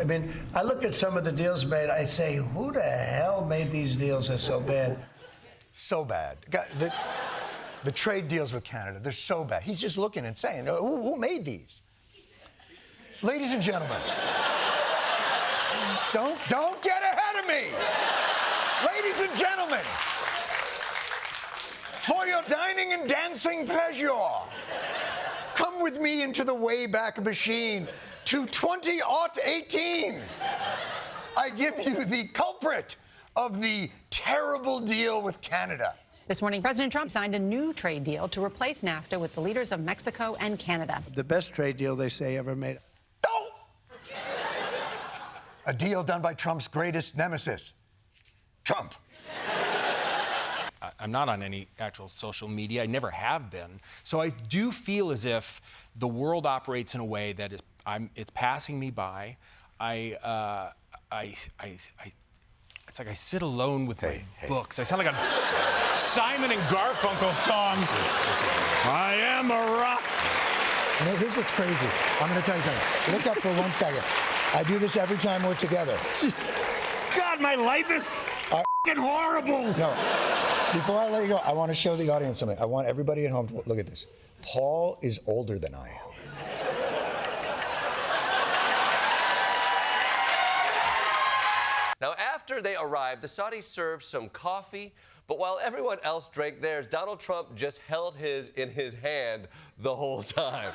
I mean, I look at some of the deals made, I say, who the hell made these deals that are so bad? So bad. The trade deals with Canada, they're so bad. He's just looking and saying, who made these? Ladies and gentlemen, don't get ahead of me. Ladies and gentlemen, for your dining and dancing pleasure, come with me into the Wayback Machine to 2018. I give you the culprit of the terrible deal with Canada. This morning, President Trump signed a new trade deal to replace NAFTA with the leaders of Mexico and Canada. The best trade deal they say ever made. Oh! A deal done by Trump's greatest nemesis, Trump. I'm not on any actual social media. I never have been. So I do feel as if the world operates in a way that is, it's passing me by. It's like I sit alone with my books. I sound like a Simon and Garfunkel song. I am a rock. You know, here's what's crazy. I'm going to tell you something. Look up for 1 second. I do this every time we're together. God, my life is fucking horrible. No. Before I let you go, I want to show the audience something. I want everybody at home to look at this. Paul is older than I am. Now, after they arrived, the Saudis served some coffee, but while everyone else drank theirs, Donald Trump just held his in his hand the whole time.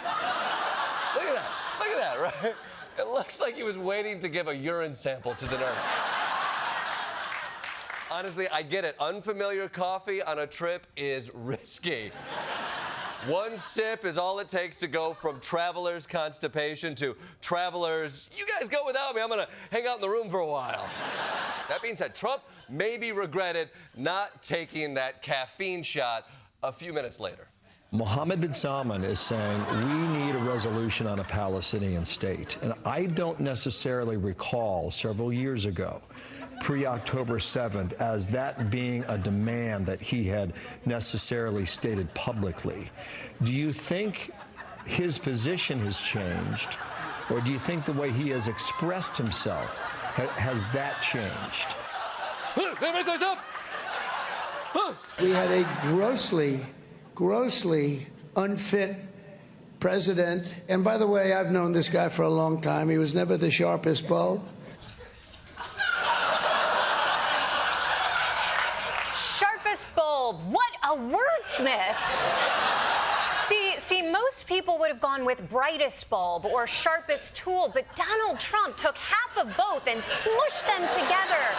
Look at that. Look at that, right? It looks like he was waiting to give a urine sample to the nurse. Honestly, I get it. Unfamiliar coffee on a trip is risky. One sip is all it takes to go from traveler's constipation to traveler's, you guys go without me, I'm gonna hang out in the room for a while. That being said, Trump maybe regretted not taking that caffeine shot a few minutes later. Mohammed bin Salman is saying we need a resolution on a Palestinian state. And I don't necessarily recall several years ago, pre-October 7th, as that being a demand that he had necessarily stated publicly. Do you think his position has changed, or do you think the way he has expressed himself, has that changed? We had a grossly unfit president. And by the way, I've known this guy for a long time. He was never the sharpest bulb. Bulb. What a wordsmith. See, most people would have gone with brightest bulb or sharpest tool, but Donald Trump took half of both and smushed them together.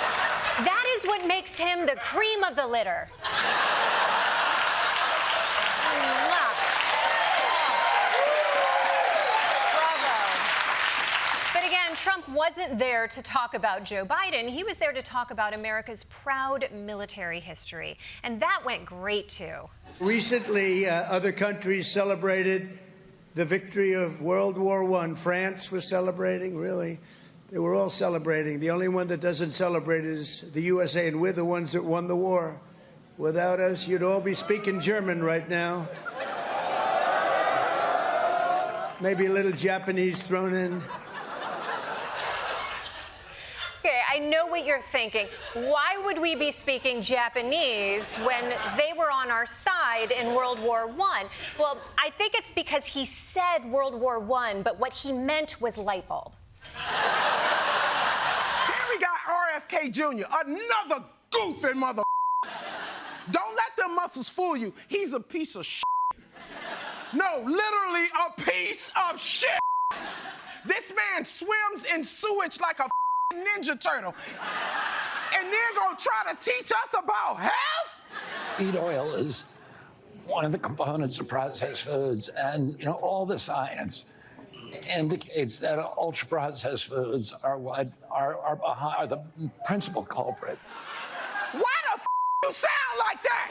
That is what makes him the cream of the litter. Trump wasn't there to talk about Joe Biden. He was there to talk about America's proud military history. And that went great, too. Recently, other countries celebrated the victory of World War I. France was celebrating, really. They were all celebrating. The only one that doesn't celebrate is the USA, and we're the ones that won the war. Without us, you'd all be speaking German right now. Maybe a little Japanese thrown in. Okay, I know what you're thinking. Why would we be speaking Japanese when they were on our side in World War I? Well, I think it's because he said World War I, but what he meant was light bulb. Here we got RFK Jr., another goofy mother. Don't let them muscles fool you. He's a piece of shit. No, literally a piece of shit. This man swims in sewage like a Ninja Turtle, and they're gonna try to teach us about health? Seed oil is one of the components of processed foods, and all the science indicates that ultra-processed foods are what are the principal culprit. Why the you sound like that?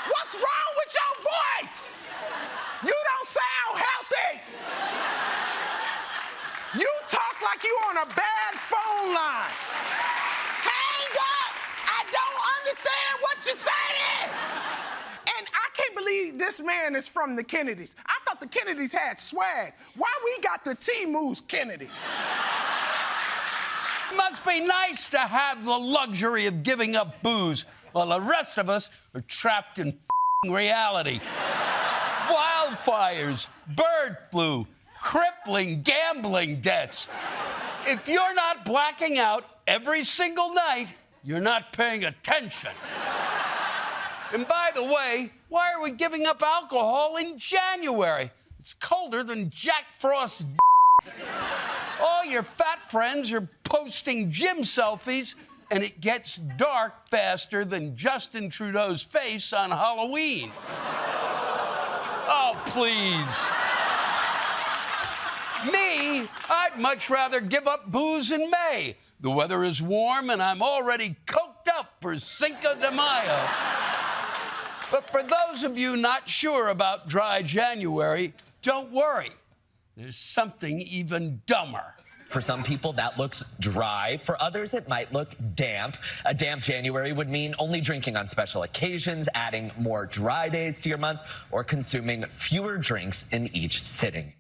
What's wrong with your voice? You don't sound healthy. You talk like you on a bad phone line. Hang up! I don't understand what you're saying. And I can't believe this man is from the Kennedys. I thought the Kennedys had swag. Why we got the T-Moose Kennedy? It must be nice to have the luxury of giving up booze while the rest of us are trapped in reality. Wildfires, bird flu, crippling gambling debts. If you're not blacking out every single night, you're not paying attention. And by the way, why are we giving up alcohol in January? It's colder than Jack Frost's All your fat friends are posting gym selfies, and it gets dark faster than Justin Trudeau's face on Halloween. Oh, please. Me, I'd much rather give up booze in May. The weather is warm, and I'm already coked up for Cinco de Mayo. But for those of you not sure about dry January, don't worry. There's something even dumber. For some people, that looks dry. For others, it might look damp. A damp January would mean only drinking on special occasions, adding more dry days to your month, or consuming fewer drinks in each sitting.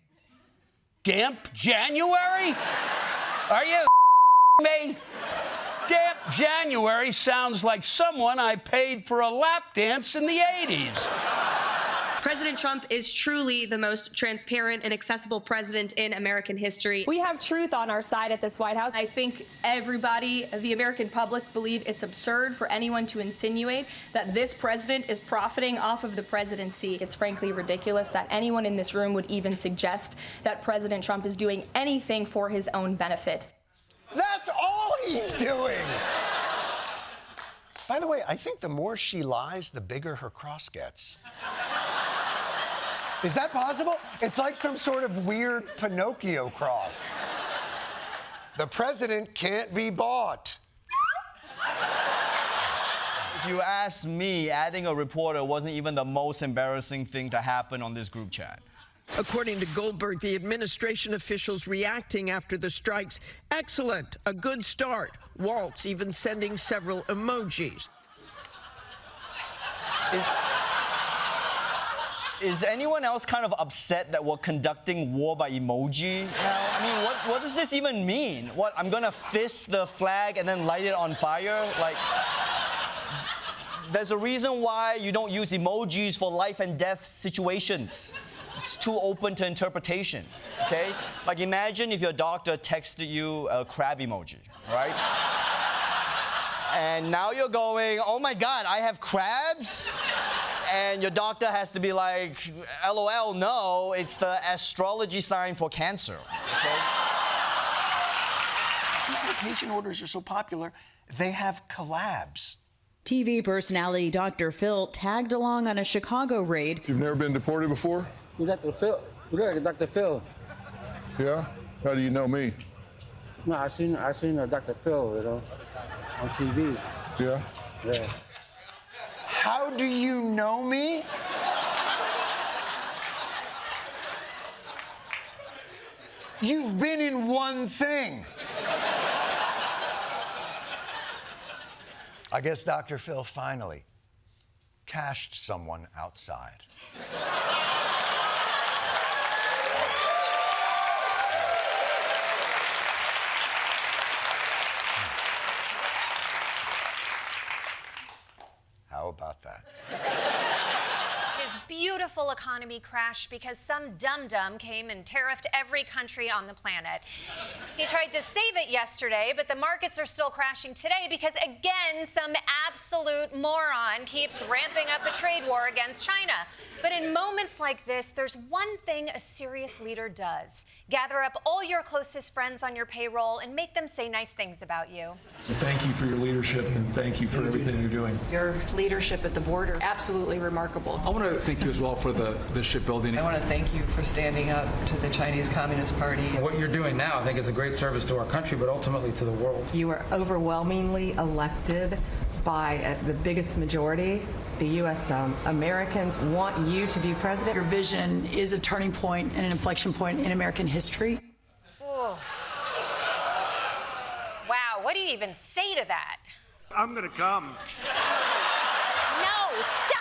Damp January? Are you me? Damp January sounds like someone I paid for a lap dance in the 80s. President Trump is truly the most transparent and accessible president in American history. We have truth on our side at this White House. I think everybody, the American public, believe it's absurd for anyone to insinuate that this president is profiting off of the presidency. It's frankly ridiculous that anyone in this room would even suggest that President Trump is doing anything for his own benefit. That's all he's doing. By the way, I think the more she lies, the bigger her cross gets. Is that possible? It's like some sort of weird Pinocchio cross. The president can't be bought. If you ask me, adding a reporter wasn't even the most embarrassing thing to happen on this group chat. According to Gilbert, the administration officials reacting after the strikes, excellent, a good start. Waltz even sending several emojis. Is anyone else kind of upset that we're conducting war by emoji now? I mean, what does this even mean? What, I'm gonna fist the flag and then light it on fire? Like, there's a reason why you don't use emojis for life and death situations. It's too open to interpretation, okay? Like, imagine if your doctor texted you a crab emoji, right? And now you're going, oh my God, I have crabs? And your doctor has to be like, LOL, no, it's the astrology sign for Cancer, okay? Application orders are so popular, they have collabs. TV personality Dr. Phil tagged along on a Chicago raid. You've never been deported before? Dr. Phil. Dr. Phil. Yeah? How do you know me? No, I seen Dr. Phil, you know, on TV. Yeah? Yeah. How do you know me? You've been in one thing. I guess Dr. Phil finally cashed someone outside. How about that? His beautiful economy crashed because some dum-dum came and tariffed every country on the planet. He tried to save it yesterday, but the markets are still crashing today because, again, some absolute moron keeps ramping up a trade war against China. But in moments like this, there's one thing a serious leader does. Gather up all your closest friends on your payroll and make them say nice things about you. Thank you for your leadership, and thank you for everything you're doing. Your leadership at the border, absolutely remarkable. I want to thank you as well for the shipbuilding. I want to thank you for standing up to the Chinese Communist Party. What you're doing now, I think, is a great service to our country, but ultimately to the world. You were overwhelmingly elected by the biggest majority. The U.S. Americans want you to be president. Your vision is a turning point and an inflection point in American history. Wow, what do you even say to that? I'm gonna come. No, stop!